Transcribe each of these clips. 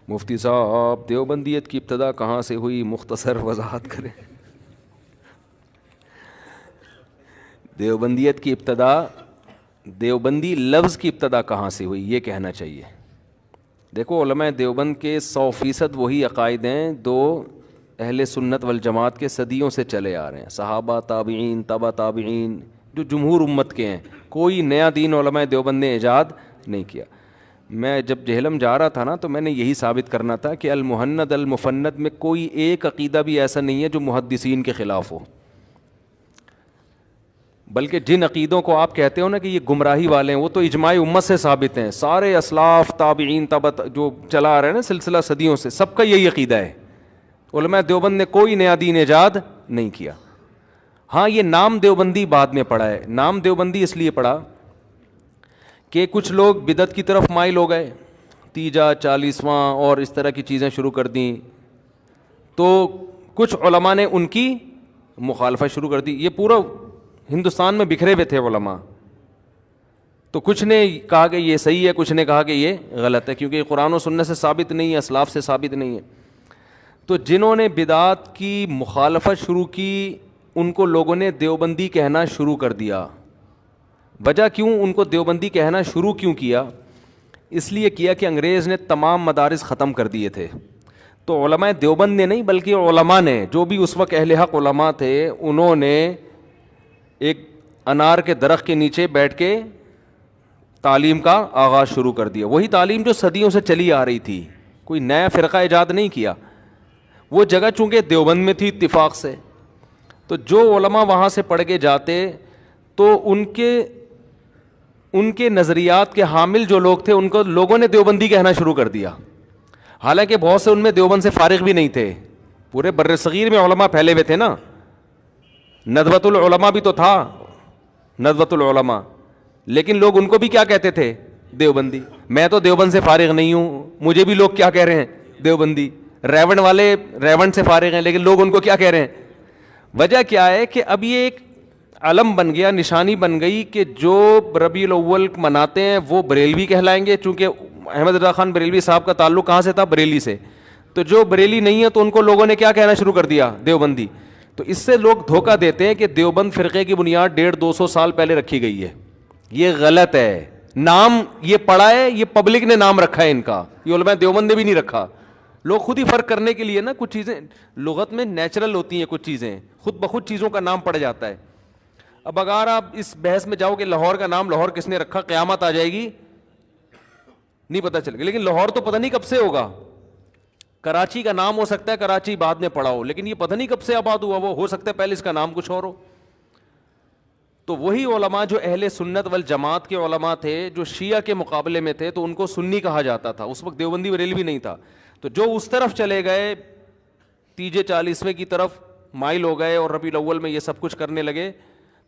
مفتی صاحب دیوبندیت کی ابتدا کہاں سے ہوئی، مختصر وضاحت کریں۔ دیوبندیت کی ابتدا، دیوبندی لفظ کی ابتدا کہاں سے ہوئی یہ کہنا چاہیے۔ دیکھو علماء دیوبند کے 100% وہی عقائد ہیں دو اہل سنت والجماعت کے صدیوں سے چلے آ رہے ہیں، صحابہ، تابعین، تبع تابعین، جو جمہور امت کے ہیں۔ کوئی نیا دین علماء دیوبند نے ایجاد نہیں کیا۔ میں جب جہلم جا رہا تھا نا تو میں نے یہی ثابت کرنا تھا کہ المہند المفند میں کوئی ایک عقیدہ بھی ایسا نہیں ہے جو محدثین کے خلاف ہو، بلکہ جن عقیدوں کو آپ کہتے ہو نا کہ یہ گمراہی والے ہیں وہ تو اجماع امت سے ثابت ہیں۔ سارے اسلاف، تابعین، تبع جو چلا آ رہے ہیں نا سلسلہ صدیوں سے، سب کا یہی عقیدہ ہے۔ علماء دیوبند نے کوئی نیا دین ایجاد نہیں کیا۔ ہاں یہ نام دیوبندی بعد میں پڑا ہے۔ نام دیوبندی اس لیے پڑا کہ کچھ لوگ بدعت کی طرف مائل ہو گئے، تیجا، 40واں اور اس طرح کی چیزیں شروع کر دیں، تو کچھ علماء نے ان کی مخالفت شروع کر دی۔ یہ پورا ہندوستان میں بکھرے ہوئے تھے علماء، تو کچھ نے کہا کہ یہ صحیح ہے، کچھ نے کہا کہ یہ غلط ہے، کیونکہ یہ قرآن و سنت سے ثابت نہیں ہے، اسلاف سے ثابت نہیں ہے۔ تو جنہوں نے بدعات کی مخالفت شروع کی ان کو لوگوں نے دیوبندی کہنا شروع کر دیا۔ وجہ کیوں ان کو دیوبندی کہنا شروع کیوں کیا؟ اس لیے کیا کہ انگریز نے تمام مدارس ختم کر دیے تھے، تو علماء دیوبند نے نہیں بلکہ علماء نے، جو بھی اس وقت اہل حق علماء تھے، انہوں نے ایک انار کے درخت کے نیچے بیٹھ کے تعلیم کا آغاز شروع کر دیا۔ وہی تعلیم جو صدیوں سے چلی آ رہی تھی، کوئی نیا فرقہ ایجاد نہیں کیا۔ وہ جگہ چونکہ دیوبند میں تھی اتفاق سے، تو جو علماء وہاں سے پڑھ کے جاتے تو ان کے نظریات کے حامل جو لوگ تھے ان کو لوگوں نے دیوبندی کہنا شروع کر دیا، حالانکہ بہت سے ان میں دیوبند سے فارغ بھی نہیں تھے۔ پورے بر صغیر میں علماء پھیلے ہوئے تھے نا، ندوۃ العلماء بھی تو تھا، ندوۃ العلماء، لیکن لوگ ان کو بھی کیا کہتے تھے؟ دیوبندی۔ میں تو دیوبند سے فارغ نہیں ہوں، مجھے بھی لوگ کیا کہہ رہے ہیں؟ دیوبندی۔ ریون والے ریون سے فارغ ہیں لیکن لوگ ان کو کیا کہہ رہے ہیں؟ وجہ کیا ہے کہ اب یہ ایک علم بن گیا، نشانی بن گئی کہ جو ربیع الاول مناتے ہیں وہ بریلوی کہلائیں گے، چونکہ احمد رضا خان بریلوی صاحب کا تعلق کہاں سے تھا؟ بریلی سے۔ تو جو بریلی نہیں ہے تو ان کو لوگوں نے کیا کہنا شروع کر دیا؟ دیوبندی۔ تو اس سے لوگ دھوکہ دیتے ہیں کہ دیوبند فرقے کی بنیاد 150-200 سال پہلے رکھی گئی ہے۔ یہ غلط ہے۔ نام یہ پڑا ہے، یہ پبلک نے نام رکھا ہے ان کا، یہ علماء دیوبند نے بھی نہیں رکھا۔ لوگ خود ہی فرق کرنے کے لیے نا کچھ چیزیں لغت میں نیچرل ہوتی ہیں، کچھ چیزیں خود بخود چیزوں کا نام پڑ جاتا ہے۔ اب اگر آپ اس بحث میں جاؤ کہ لاہور کا نام لاہور کس نے رکھا، قیامت آ جائے گی، نہیں پتہ چلے گا۔ لیکن لاہور تو پتہ نہیں کب سے ہوگا۔ کراچی کا نام ہو سکتا ہے کراچی بعد میں پڑا ہو، لیکن یہ پتہ نہیں کب سے آباد ہوا، وہ ہو سکتا ہے پہلے اس کا نام کچھ اور ہو۔ تو وہی علماء جو اہل سنت والجماعت کے علماء تھے، جو شیعہ کے مقابلے میں تھے، تو ان کو سنی کہا جاتا تھا۔ اس وقت دیوبندی بریلوی نہیں تھا۔ تو جو اس طرف چلے گئے، تیجے 40ویں کی طرف مائل ہو گئے اور ربیع الاول میں یہ سب کچھ کرنے لگے،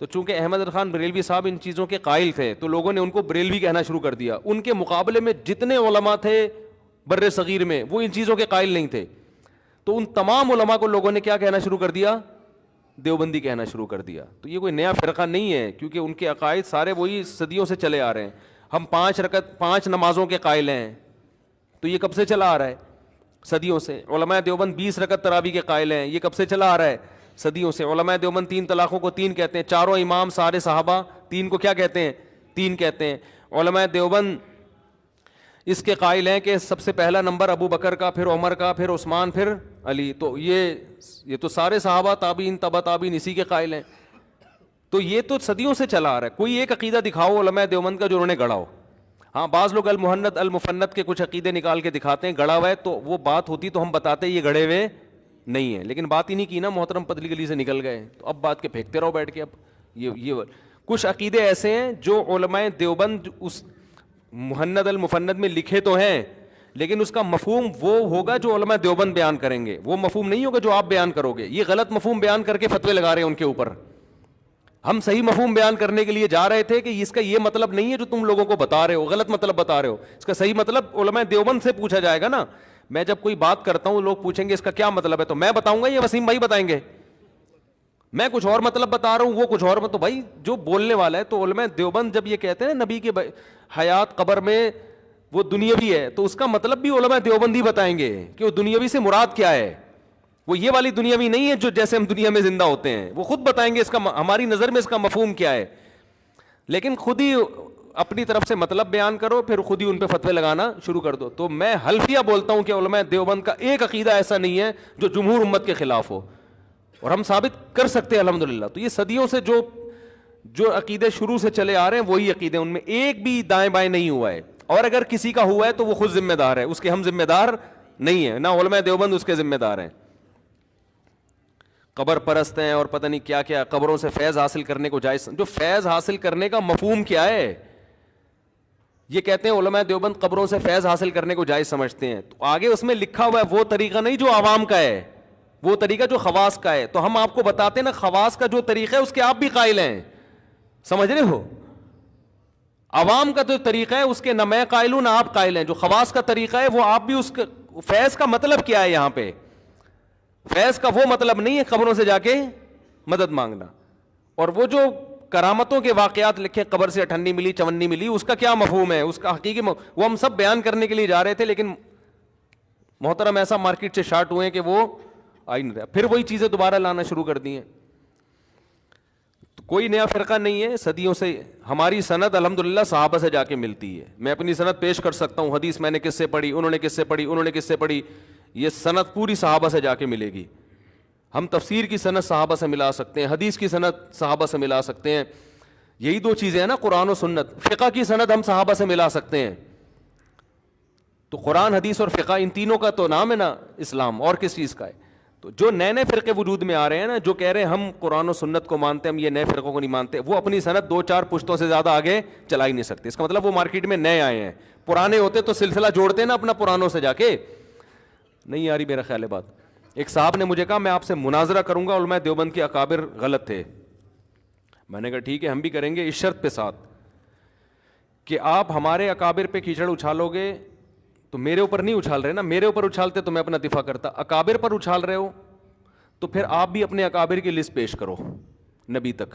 تو چونکہ احمد رضا خان بریلوی صاحب ان چیزوں کے قائل تھے تو لوگوں نے ان کو بریلوی کہنا شروع کر دیا۔ ان کے مقابلے میں جتنے علماء تھے بر صغیر میں وہ ان چیزوں کے قائل نہیں تھے، تو ان تمام علماء کو لوگوں نے کیا کہنا شروع کر دیا؟ دیوبندی کہنا شروع کر دیا۔ تو یہ کوئی نیا فرقہ نہیں ہے، کیونکہ ان کے عقائد سارے وہی صدیوں سے چلے آ رہے ہیں۔ ہم 5 نمازوں کے قائل ہیں، تو یہ کب سے چلا آ رہا ہے؟ صدیوں سے۔ علماء دیوبند 20 رکعت تراویح کے قائل ہیں، یہ کب سے چلا آ رہا ہے؟ صدیوں سے۔ علماء دیوبند 3 طلاقوں کو 3 کہتے ہیں، چاروں امام سارے صحابہ 3 کو کیا کہتے ہیں؟ 3 کہتے ہیں۔ علماء دیوبند اس کے قائل ہیں کہ سب سے پہلا نمبر ابو بکر کا، پھر عمر کا، پھر عثمان، پھر علی۔ تو یہ تو سارے صحابہ، تابعین، تبع تابعین اسی کے قائل ہیں۔ تو یہ تو صدیوں سے چلا آ رہا ہے۔ کوئی ایک عقیدہ دکھاؤ علماء دیوبند کا جو انہوں نے گڑھا ہو۔ ہاں بعض لوگ المہند المفند کے کچھ عقیدے نکال کے دکھاتے ہیں گڑھا ہوا ہے، تو وہ بات ہوتی تو ہم بتاتے یہ گڑھے ہوئے نہیں ہیں، لیکن بات ہی نہیں کی نا، محترم پتلی گلی سے نکل گئے، تو اب بات کے پھینکتے رہو بیٹھ کے۔ اب یہ کچھ عقیدے ایسے ہیں جو علماء دیوبند اس مہند المفند میں لکھے تو ہیں، لیکن اس کا مفہوم وہ ہوگا جو علماء دیوبند بیان کریں گے، وہ مفہوم نہیں ہوگا جو آپ بیان کرو گے۔ یہ غلط مفہوم بیان کر کے فتوے لگا رہے ہیں ان کے اوپر۔ ہم صحیح مفہوم بیان کرنے کے لیے جا رہے تھے کہ اس کا یہ مطلب نہیں ہے جو تم لوگوں کو بتا رہے ہو، غلط مطلب بتا رہے ہو۔ اس کا صحیح مطلب علماء دیوبند سے پوچھا جائے گا نا۔ میں جب کوئی بات کرتا ہوں لوگ پوچھیں گے اس کا کیا مطلب ہے، تو میں بتاؤں گا یا وسیم بھائی بتائیں گے؟ میں کچھ اور مطلب بتا رہا ہوں، وہ کچھ اور تو بھائی جو بولنے والا ہے۔ تو علماء دیوبند جب یہ کہتے ہیں نبی کے حیات قبر میں وہ دنیاوی ہے، تو اس کا مطلب بھی علماء دیوبندی بتائیں گے کہ وہ دنیاوی سے مراد کیا ہے. وہ یہ والی دنیاوی نہیں ہے جو جیسے ہم دنیا میں زندہ ہوتے ہیں، وہ خود بتائیں گے اس کا ہماری نظر میں اس کا مفہوم کیا ہے. لیکن خود ہی اپنی طرف سے مطلب بیان کرو، پھر خود ہی ان پہ فتوے لگانا شروع کر دو. تو میں حلفیہ بولتا ہوں کہ علماء دیوبند کا ایک عقیدہ ایسا نہیں ہے جو جمہور امت کے خلاف ہو، اور ہم ثابت کر سکتے ہیں الحمدللہ. تو یہ صدیوں سے جو عقیدے شروع سے چلے آ رہے ہیں وہی عقیدے، ان میں ایک بھی دائیں بائیں نہیں ہوا ہے. اور اگر کسی کا ہوا ہے تو وہ خود ذمہ دار ہے، اس کے ہم ذمہ دار نہیں ہیں، نہ علماء دیوبند اس کے ذمہ دار ہیں. قبر پرست ہیں اور پتہ نہیں کیا کیا، قبروں سے فیض حاصل کرنے کو جائز. جو فیض حاصل کرنے کا مفہوم کیا ہے، یہ کہتے ہیں علماء دیوبند قبروں سے فیض حاصل کرنے کو جائز سمجھتے ہیں. تو آگے اس میں لکھا ہوا ہے وہ طریقہ نہیں جو عوام کا ہے، وہ طریقہ جو خواص کا ہے. تو ہم آپ کو بتاتے ہیں نا خواص کا جو طریقہ ہے اس کے آپ بھی قائل ہیں، سمجھ رہے ہو. عوام کا جو طریقہ ہے اس کے نہ میں قائل ہوں نہ آپ قائل ہیں. جو خواص کا طریقہ ہے وہ آپ بھی اس کا. فیض کا مطلب کیا ہے یہاں پہ؟ فیض کا وہ مطلب نہیں ہے قبروں سے جا کے مدد مانگنا. اور وہ جو کرامتوں کے واقعات لکھے، قبر سے اٹھنی ملی چونی ملی، اس کا کیا مفہوم ہے، اس کا حقیقی وہ ہم سب بیان کرنے کے لیے جا رہے تھے، لیکن محترم ایسا مارکیٹ سے شارٹ ہوئے کہ وہ آ ہی نہیں رہا. پھر وہی چیزیں دوبارہ لانا شروع کر دی ہیں. تو کوئی نیا فرقہ نہیں ہے، صدیوں سے ہماری سند الحمدللہ صحابہ سے جا کے ملتی ہے. میں اپنی سند پیش کر سکتا ہوں، حدیث میں نے کس سے پڑھی، انہوں نے کس سے پڑھی، انہوں نے کس سے پڑھی. یہ سند پوری صحابہ سے جا کے ملے گی. ہم تفسیر کی سند صحابہ سے ملا سکتے ہیں، حدیث کی سند صحابہ سے ملا سکتے ہیں. یہی دو چیزیں ہیں نا، قرآن و سنت. فقہ کی سند ہم صحابہ سے ملا سکتے ہیں. تو قرآن، حدیث اور فقہ، ان تینوں کا تو نام ہے نا اسلام، اور کس چیز کا ہے. تو جو نئے نئے فرقے وجود میں آ رہے ہیں نا، جو کہہ رہے ہیں ہم قرآن و سنت کو مانتے ہیں، ہم یہ نئے فرقوں کو نہیں مانتے، وہ اپنی سند 2-4 پشتوں سے زیادہ آگے چلا ہی نہیں سکتے. اس کا مطلب وہ مارکیٹ میں نئے آئے ہیں. پرانے ہوتے تو سلسلہ جوڑتے نا اپنا پرانوں سے جا کے. نہیں آ رہی میرا خیال ہے بات. ایک صاحب نے مجھے کہا میں آپ سے مناظرہ کروں گا، علماء دیوبند کے اکابر غلط تھے. میں نے کہا ٹھیک ہے، ہم بھی کریں گے، اس شرط پہ ساتھ کہ آپ ہمارے اکابر پہ کیچڑ اچھالو گے تو میرے اوپر نہیں اچھال رہے نا، میرے اوپر اچھالتے تو میں اپنا دفاع کرتا. اکابر پر اچھال رہے ہو تو پھر آپ بھی اپنے اکابر کی لسٹ پیش کرو نبی تک.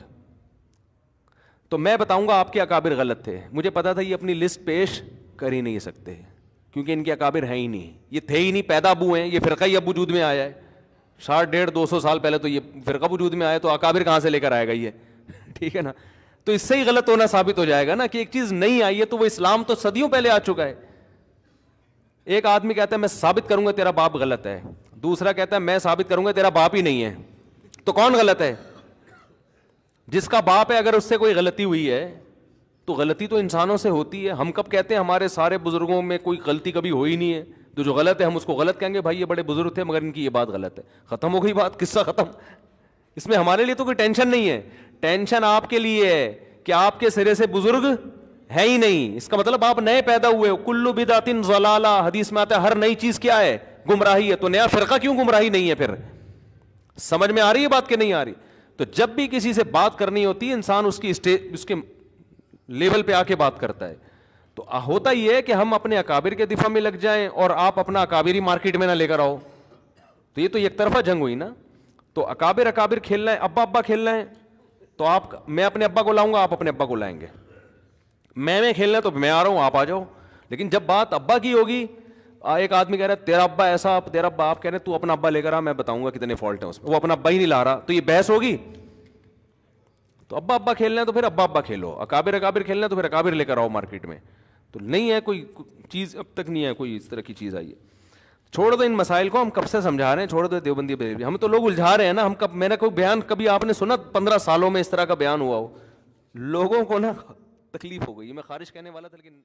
تو میں بتاؤں گا آپ کے اکابر غلط تھے. مجھے پتا تھا یہ اپنی لسٹ پیش کر ہی نہیں سکتے کیونکہ ان کے اکابر ہیں ہی نہیں، یہ تھے ہی نہیں، پیدا ابو ہیں. یہ فرقہ ہی اب وجود میں آیا ہے 150-150-200 سال پہلے تو یہ فرقہ وجود میں آیا، تو اکابر کہاں سے لے کر آئے گا یہ؟ ٹھیک ہے نا. تو اس سے ہی غلط ہونا ثابت ہو جائے گا نا کہ ایک چیز نہیں آئی ہے تو وہ اسلام تو صدیوں پہلے آ چکا ہے. ایک آدمی کہتا ہے میں ثابت کروں گا تیرا باپ غلط ہے، دوسرا کہتا ہے میں ثابت کروں گا تیرا باپ ہی نہیں ہے. تو کون غلط ہے؟ جس کا باپ ہے. اگر اس سے کوئی غلطی ہوئی ہے تو غلطی تو انسانوں سے ہوتی ہے. ہم کب کہتے ہیں ہمارے سارے بزرگوں میں کوئی غلطی کبھی ہوئی نہیں ہے، تو جو غلط ہے ہم اس کو غلط کہیں گے، بھائی یہ بڑے بزرگ تھے مگر ان کی یہ بات غلط ہے. ختم ہو گئی بات، قصہ ختم. اس میں ہمارے لیے تو کوئی ٹینشن نہیں ہے. ٹینشن آپ کے لیے ہے کہ آپ کے سرے سے بزرگ ہے ہی نہیں. اس کا مطلب آپ نئے پیدا ہوئے ہو. کل بدعت ضلالہ، حدیث میں آتا ہے ہر نئی چیز کیا ہے؟ گمراہی ہے. تو نیا فرقہ کیوں گمراہی نہیں ہے؟ پھر سمجھ میں آ رہی ہے بات کہ نہیں آ رہی؟ تو جب بھی کسی سے بات کرنی ہوتی ہے انسان اس کی اس کے لیول پہ آ کے بات کرتا ہے. تو ہوتا یہ ہے کہ ہم اپنے اکابر کے دفاع میں لگ جائیں اور آپ اپنا اکابری مارکیٹ میں نہ لے کر آؤ. تو یہ تو ایک طرفہ جنگ ہوئی نا. تو اکابر کھیلنا ہے، ابا کھیلنا ہے تو میں اپنے ابا کو لاؤں گا، آپ اپنے ابا کو لائیں گے. میں کھیلنا ہے تو میں آ رہا ہوں، آپ آ جاؤ. لیکن جب بات ابا کی ہوگی، ایک آدمی کہہ رہا ہے تیرا ابا ایسا، تیرا ابا، آپ کہہ رہے ہیں تو اپنا ابا لے کر آ، میں بتاؤں گا کتنے فالٹ ہیں اس میں. وہ اپنا ابا ہی نہیں لا رہا، تو یہ بحث ہوگی. تو ابا کھیلنا ہے تو پھر ابا کھیلو، اکابر کھیلنا ہے تو پھر اکابر لے کر آؤ مارکیٹ میں. تو نہیں ہے کوئی چیز، اب تک نہیں ہے کوئی اس طرح کی چیز آئی ہے. چھوڑ دو ان مسائل کو، ہم کب سے سمجھا رہے ہیں، چھوڑ دو دیوبندی. ہم تو لوگ الجھا رہے ہیں نا. ہم کب، میں نے کوئی بیان کبھی آپ نے سنا 15 سالوں میں اس طرح کا بیان ہوا ہو؟ لوگوں کو نا تکلیف ہو گئی. میں خارج کہنے والا تھا لیکن